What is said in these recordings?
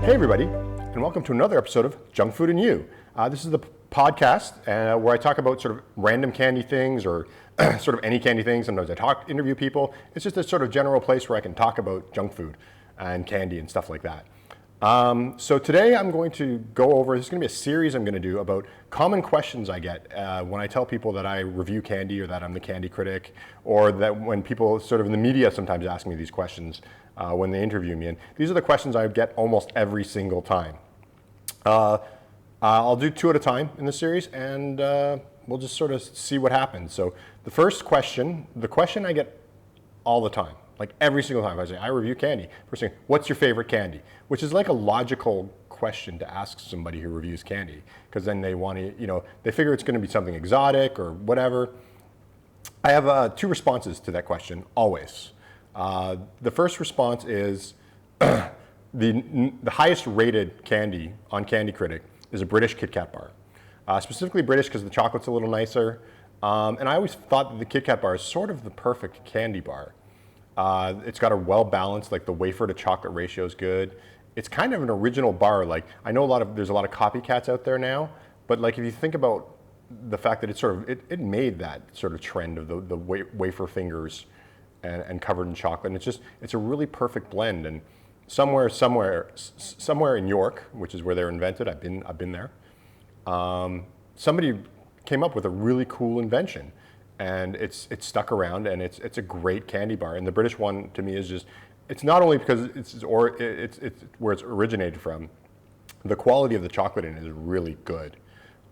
Hey everybody, and welcome to another episode of Junk Food and You. This is the podcast where I talk about sort of random candy things or sort of any candy things. Sometimes I interview people. It's just a sort of general place where I can talk about junk food and candy and stuff like that. So today I'm going to go over, this is going to be a series I'm going to do about common questions I get when I tell people that I review candy or that I'm the Candy Critic, or that when people sort of in the media sometimes ask me these questions when they interview me. And these are the questions I get almost every single time. I'll do two at a time in this series, and we'll just sort of see what happens. So the first question, the question I get all the time, like every single time I say, I review candy. First thing, what's your favorite candy? Which is like a logical question to ask somebody who reviews candy, because then they want to, they figure it's going to be something exotic or whatever. I have two responses to that question, always. The first response is the highest rated candy on Candy Critic is a British Kit Kat bar. Specifically British because the chocolate's a little nicer. And I always thought that the Kit Kat bar is sort of the perfect candy bar. It's got a well-balanced, like the wafer to chocolate ratio is good. It's kind of an original bar. Like I know there's a lot of copycats out there now, but like if you think about the fact that it made that sort of trend of the wafer fingers and covered in chocolate. And it's a really perfect blend. And somewhere in York, which is where they're invented, I've been there. Somebody came up with a really cool invention. And it's stuck around, and it's a great candy bar. And the British one to me is just, it's not only because it's where it's originated from, the quality of the chocolate in it is really good.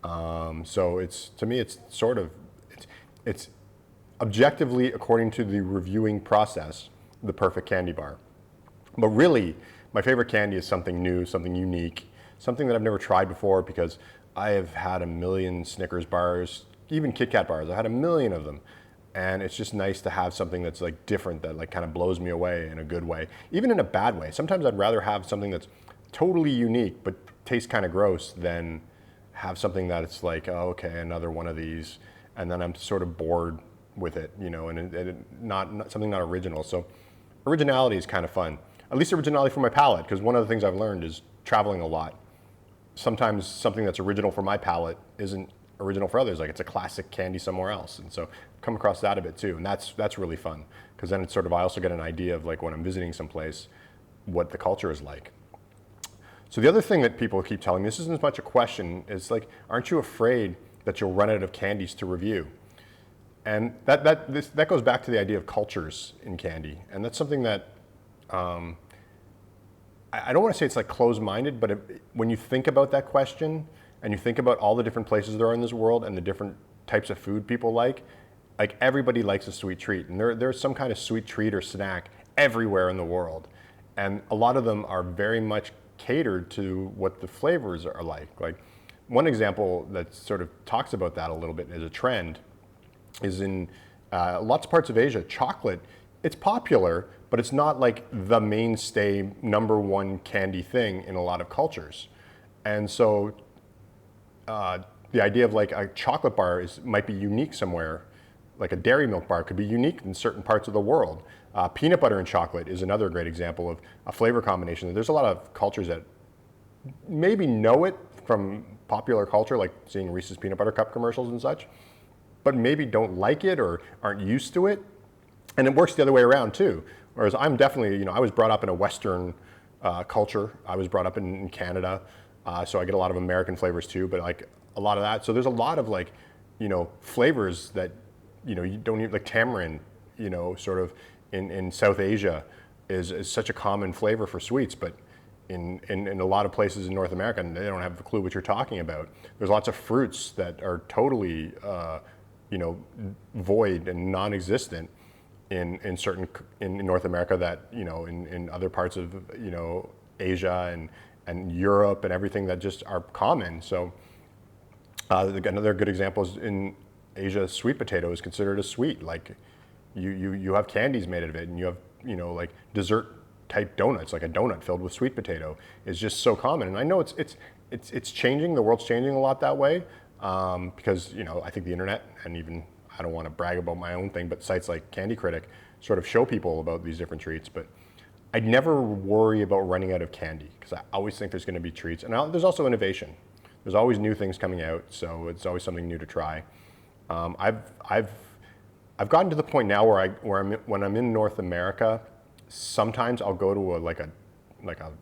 So to me it's objectively, according to the reviewing process, the perfect candy bar. But really, my favorite candy is something new, something unique, something that I've never tried before, because I have had a million Snickers bars, even Kit Kat bars. I had a million of them, and it's just nice to have something that's like different, that like kind of blows me away in a good way, even in a bad way. Sometimes I'd rather have something that's totally unique but tastes kind of gross than have something that it's like, oh, okay, another one of these, and then I'm sort of bored with it, and not something not original. So originality is kind of fun, at least originality for my palate, because one of the things I've learned is traveling a lot. Sometimes something that's original for my palate isn't original for others, like it's a classic candy somewhere else. And so I've come across that a bit too, and that's really fun, because then it's sort of, I also get an idea of like when I'm visiting someplace, what the culture is like. So the other thing that people keep telling me, this isn't as much a question, is like, aren't you afraid that you'll run out of candies to review? And that goes back to the idea of cultures in candy, and that's something that I don't want to say it's like closed-minded, but when you think about that question, and you think about all the different places there are in this world and the different types of food people like everybody likes a sweet treat. And there's some kind of sweet treat or snack everywhere in the world. And a lot of them are very much catered to what the flavors are like. Like one example that sort of talks about that a little bit as a trend is in lots of parts of Asia, chocolate, it's popular, but it's not like the mainstay number one candy thing in a lot of cultures. And so the idea of like a chocolate bar might be unique somewhere, like a dairy milk bar could be unique in certain parts of the world. Peanut butter and chocolate is another great example of a flavor combination. There's a lot of cultures that maybe know it from popular culture, like seeing Reese's peanut butter cup commercials and such, but maybe don't like it or aren't used to it. And it works the other way around too. Whereas I'm definitely, I was brought up in a Western culture. I was brought up in Canada. So I get a lot of American flavors too, but like a lot of that. So there's a lot of like, flavors that, you don't need, like tamarind, sort of in South Asia is such a common flavor for sweets, but in a lot of places in North America, they don't have a clue what you're talking about. There's lots of fruits that are totally, void and non-existent in North America that, in other parts of, Asia and Europe and everything that just are common. So another good example is in Asia, sweet potato is considered a sweet. Like you have candies made out of it, and you have like dessert type donuts, like a donut filled with sweet potato is just so common. And I know it's changing. The world's changing a lot that way because I think the internet, and even, I don't want to brag about my own thing, but sites like Candy Critic sort of show people about these different treats. But I'd never worry about running out of candy because I always think there's going to be treats. And there's also innovation. There's always new things coming out, so it's always something new to try. I've gotten to the point now when I'm in North America, sometimes I'll go to like a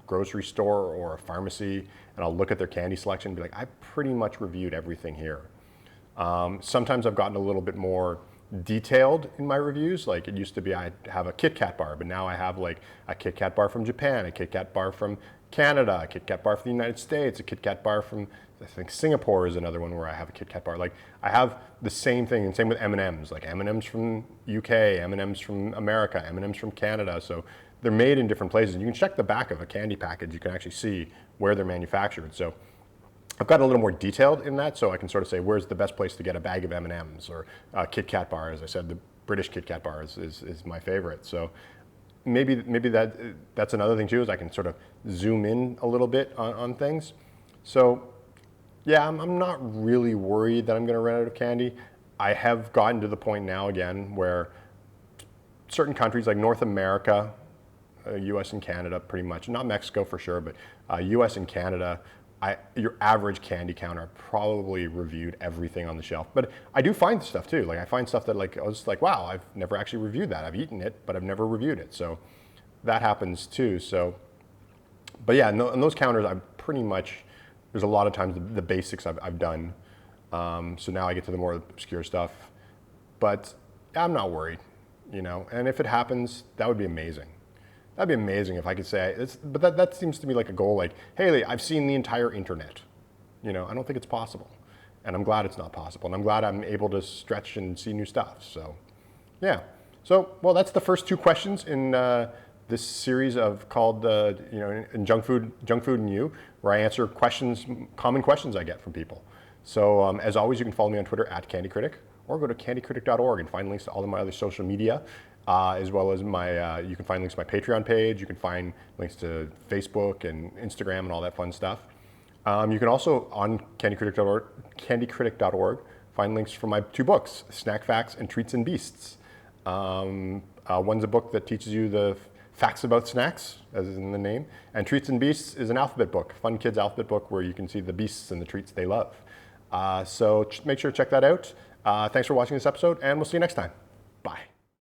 grocery store or a pharmacy and I'll look at their candy selection and be like, I pretty much reviewed everything here. Sometimes I've gotten a little bit more detailed in my reviews. Like it used to be I'd have a Kit Kat bar, but now I have like a Kit Kat bar from Japan, a Kit Kat bar from Canada, a Kit Kat bar from the United States, a Kit Kat bar from, I think Singapore is another one where I have a Kit Kat bar. Like I have the same thing, and same with M&Ms, like M&Ms from UK, M&Ms from America, M&Ms from Canada. So they're made in different places. You can check the back of a candy package. You can actually see where they're manufactured. So I've gotten a little more detailed in that, so I can sort of say where's the best place to get a bag of M&Ms or a Kit Kat bar. As I said, the British Kit Kat bar is my favorite. So maybe that's another thing too, is I can sort of zoom in a little bit on things. So yeah, I'm not really worried that I'm going to run out of candy. I have gotten to the point now again where certain countries like North America, US and Canada pretty much, not Mexico for sure, but US and Canada, your average candy counter probably reviewed everything on the shelf. But I do find stuff too. Like I find stuff that like I was like, wow, I've never actually reviewed that. I've eaten it, but I've never reviewed it. So that happens too. So, but yeah, in those counters, I'm pretty much, there's a lot of times the basics I've done. So now I get to the more obscure stuff. But I'm not worried, you know. And if it happens, that would be amazing. That'd be amazing if I could say, but that seems to me like a goal, like, hey, I've seen the entire internet. You know, I don't think it's possible. And I'm glad it's not possible. And I'm glad I'm able to stretch and see new stuff. So, yeah. So, well, that's the first two questions in this series called, you know, in Junk Food and You, where I answer common questions I get from people. So, as always, you can follow me on Twitter at Candy Critic, or go to candycritic.org and find links to all of my other social media. As well as you can find links to my Patreon page. You can find links to Facebook and Instagram and all that fun stuff. You can also, on candycritic.org, find links for my two books, Snack Facts and Treats and Beasts. One's a book that teaches you the facts about snacks, as is in the name, and Treats and Beasts is an alphabet book, fun kids alphabet book where you can see the beasts and the treats they love. So make sure to check that out. Thanks for watching this episode, and we'll see you next time.